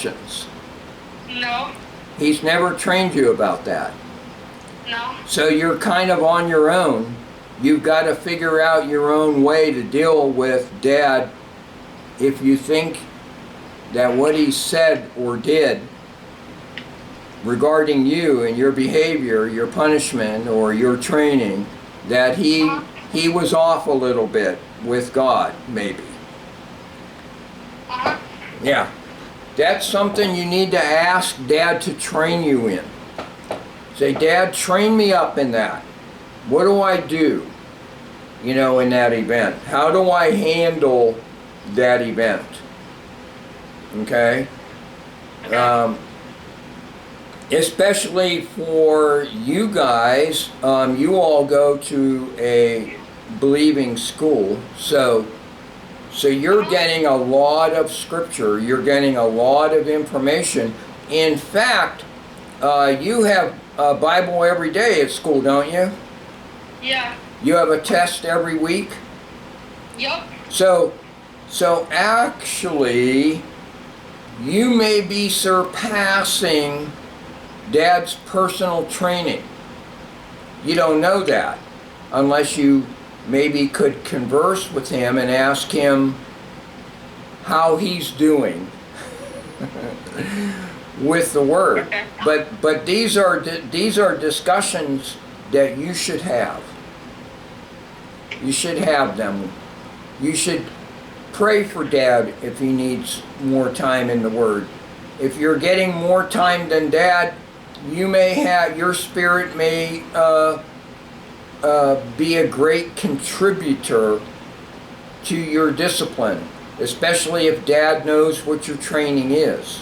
instructions. No. He's never trained you about that. No. So you're kind of on your own. You've got to figure out your own way to deal with Dad if you think that what he said or did regarding you and your behavior, your punishment, or your training, that he was off a little bit with God, maybe. Yeah. That's something you need to ask Dad to train you in. Say, Dad, train me up in that. What do I do, in that event? How do I handle that event? Okay? Especially for you guys, you all go to a believing school, so you're getting a lot of scripture, you're getting a lot of information. In fact, you have a Bible every day at school, don't you? Yeah. You have a test every week? Yup. So actually, you may be surpassing Dad's personal training. You don't know that unless you maybe could converse with him and ask him how he's doing with the Word. But these are discussions that you should have. You should have them. You should pray for Dad if he needs more time in the Word. If you're getting more time than Dad, your spirit may be a great contributor to your discipline, especially if Dad knows what your training is.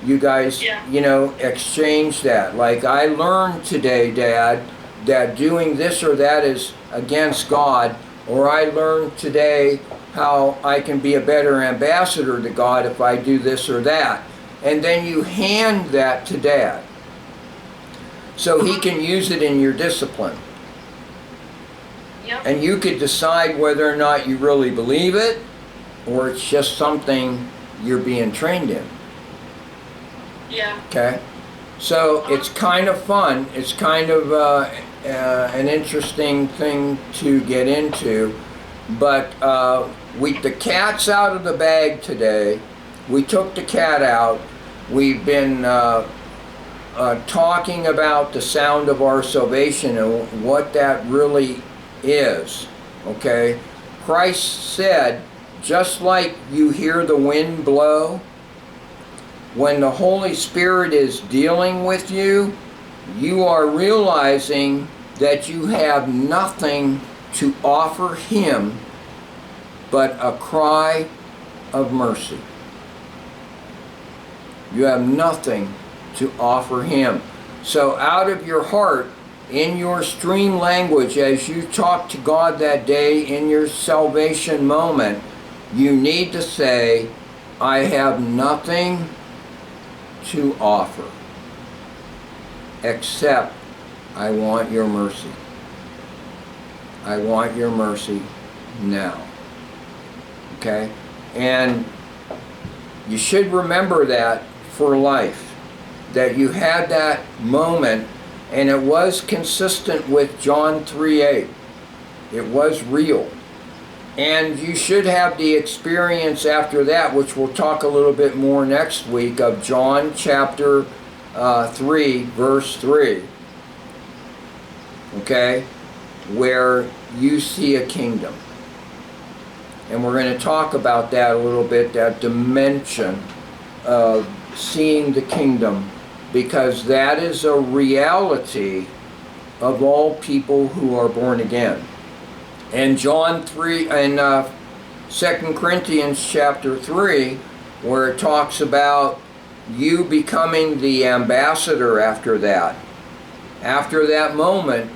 You guys, exchange that. Like, I learned today, Dad, that doing this or that is against God, or I learned today how I can be a better ambassador to God if I do this or that. And then you hand that to Dad so he can use it in your discipline. Yep. And you could decide whether or not you really believe it, or it's just something you're being trained in. Yeah. Okay? So it's kind of fun. It's kind of an interesting thing to get into. But the cat's out of the bag today. We took the cat out. We've been talking about the sound of our salvation and what that really is. Okay? Christ said, just like you hear the wind blow, when the Holy Spirit is dealing with you, you are realizing that you have nothing to offer Him but a cry of mercy. You have nothing to offer Him. So out of your heart, in your stream language, as you talk to God that day in your salvation moment, you need to say, I have nothing to offer except I want your mercy. I want your mercy now. Okay? And you should remember that for life, that you had that moment, and it was consistent with John 3:8. It was real. And you should have the experience after that, which we'll talk a little bit more next week, of John chapter 3, verse 3. Okay? Where you see a kingdom. And we're going to talk about that a little bit, that dimension of seeing the kingdom, because that is a reality of all people who are born again. And John 3 and 2 Corinthians chapter 3, where it talks about you becoming the ambassador after that. After that moment,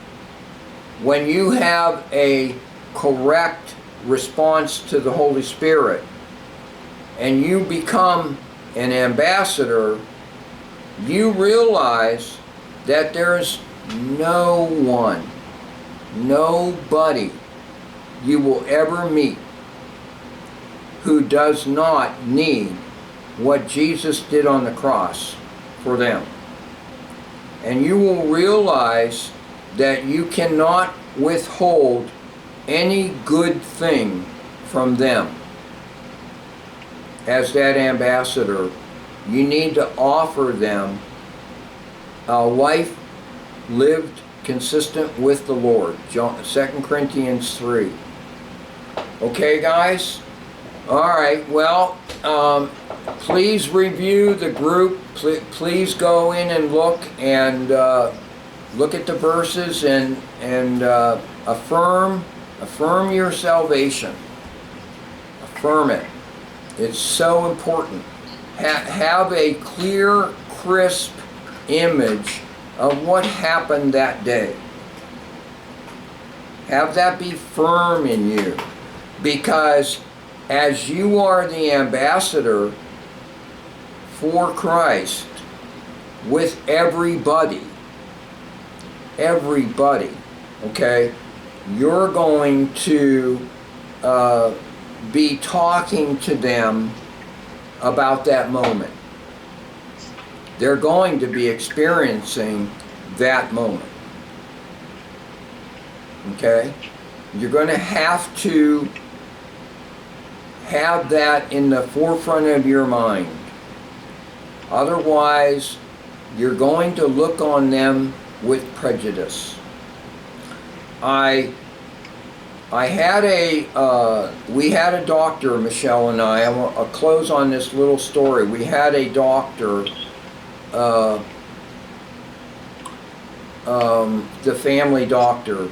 when you have a correct response to the Holy Spirit and you become an ambassador, you realize that there's no one, nobody you will ever meet who does not need what Jesus did on the cross for them. And you will realize that you cannot withhold any good thing from them. As that ambassador, you need to offer them a life lived consistent with the Lord. 2 Corinthians 3. Okay, guys? Alright, well, please review the group. Please go in and look at the verses and affirm your salvation. Affirm it. It's so important. Have a clear, crisp image of what happened that day. Have that be firm in you, because as you are the ambassador for Christ with everybody, okay, you're going to be talking to them about that moment. They're going to be experiencing that moment. Okay? You're going to have to have that in the forefront of your mind. Otherwise, you're going to look on them with prejudice. we had a doctor, Michelle and I want to close on this little story. We had a doctor, the family doctor,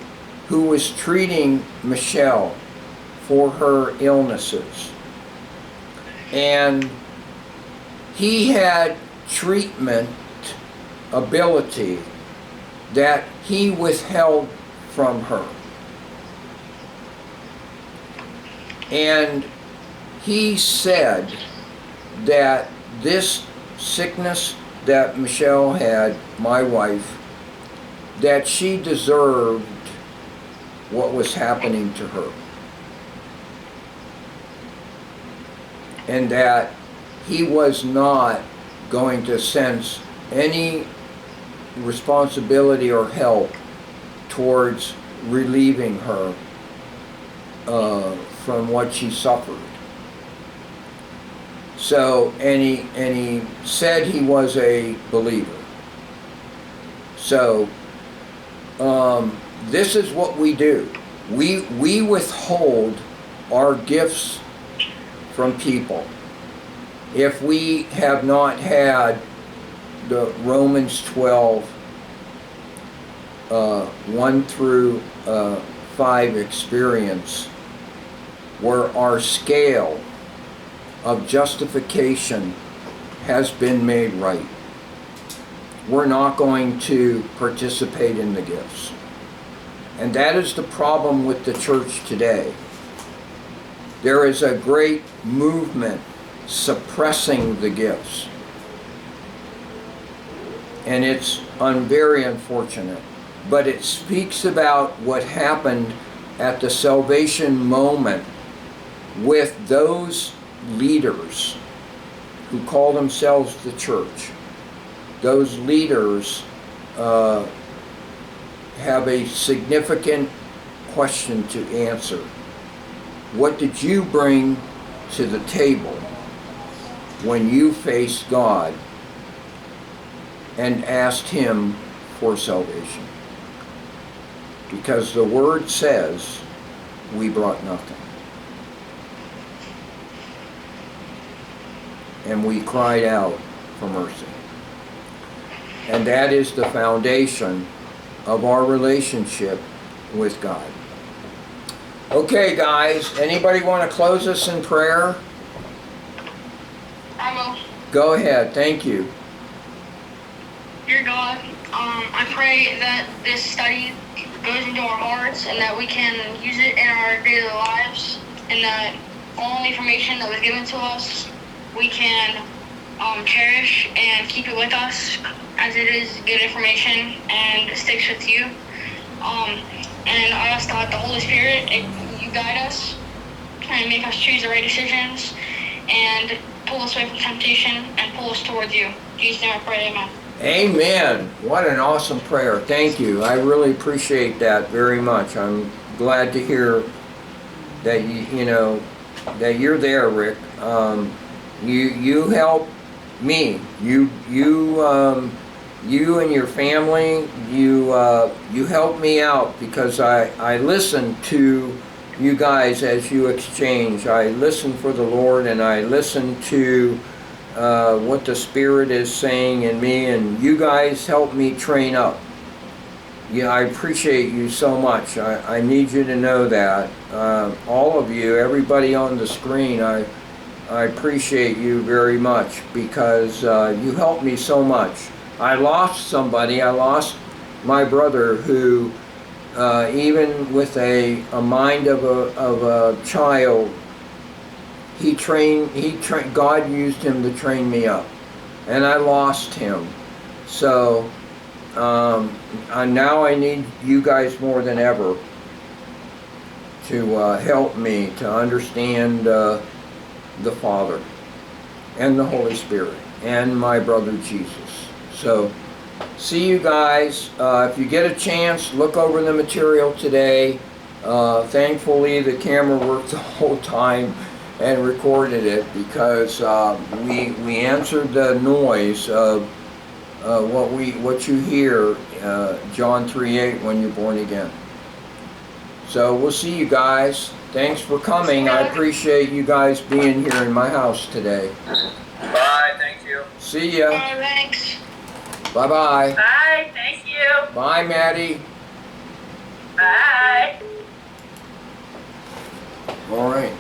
who was treating Michelle for her illnesses. And he had treatment ability that he withheld from her. And he said that this sickness that Michelle had, my wife, that she deserved what was happening to her. And that he was not going to sense any responsibility or help towards relieving her from what she suffered. So, and he said he was a believer. So, this is what we do. We withhold our gifts from people. If we have not had the Romans 12, 1 through 5 experience, where our scale of justification has been made right, we're not going to participate in the gifts. And that is the problem with the church today. There is a great movement suppressing the gifts. And it's very unfortunate. But it speaks about what happened at the salvation moment with those leaders who call themselves the church. Those leaders have a significant question to answer. What did you bring to the table when you faced God and asked Him for salvation? Because the Word says we brought nothing. And we cried out for mercy. And that is the foundation of our relationship with God. Okay, guys, anybody want to close us in prayer? I will. Go ahead, thank you. Dear God, I pray that this study goes into our hearts and that we can use it in our daily lives, and that all information that was given to us we can cherish and keep it with us, as it is good information and sticks with you. And I ask that the Holy Spirit, you guide us and make us choose the right decisions, and pull us away from temptation and pull us towards you. In Jesus' name I pray, amen. Amen. What an awesome prayer. Thank you. I really appreciate that very much. I'm glad to hear that you know that you're there, Rick. You help me. You and your family. You help me out because I listen to you guys as you exchange. I listen for the Lord, and I listen to what the Spirit is saying in me, and you guys help me train up. Yeah, I appreciate you so much. I need you to know that. All of you, everybody on the screen, I appreciate you very much because you helped me so much. I lost somebody. I lost my brother who, even with a mind of a child, God used him to train me up, and I lost him. So now I need you guys more than ever to help me to understand the Father and the Holy Spirit and my brother Jesus. So see you guys. If you get a chance, look over the material today. Thankfully the camera worked the whole time and recorded it because we answered the noise of what you hear, John 3:8, when you're born again. So we'll see you guys. Thanks for coming. I appreciate you guys being here in my house today. Bye, thank you. See ya. Thanks. Bye-bye. Bye, thank you. Bye, Maddie. Bye. All right.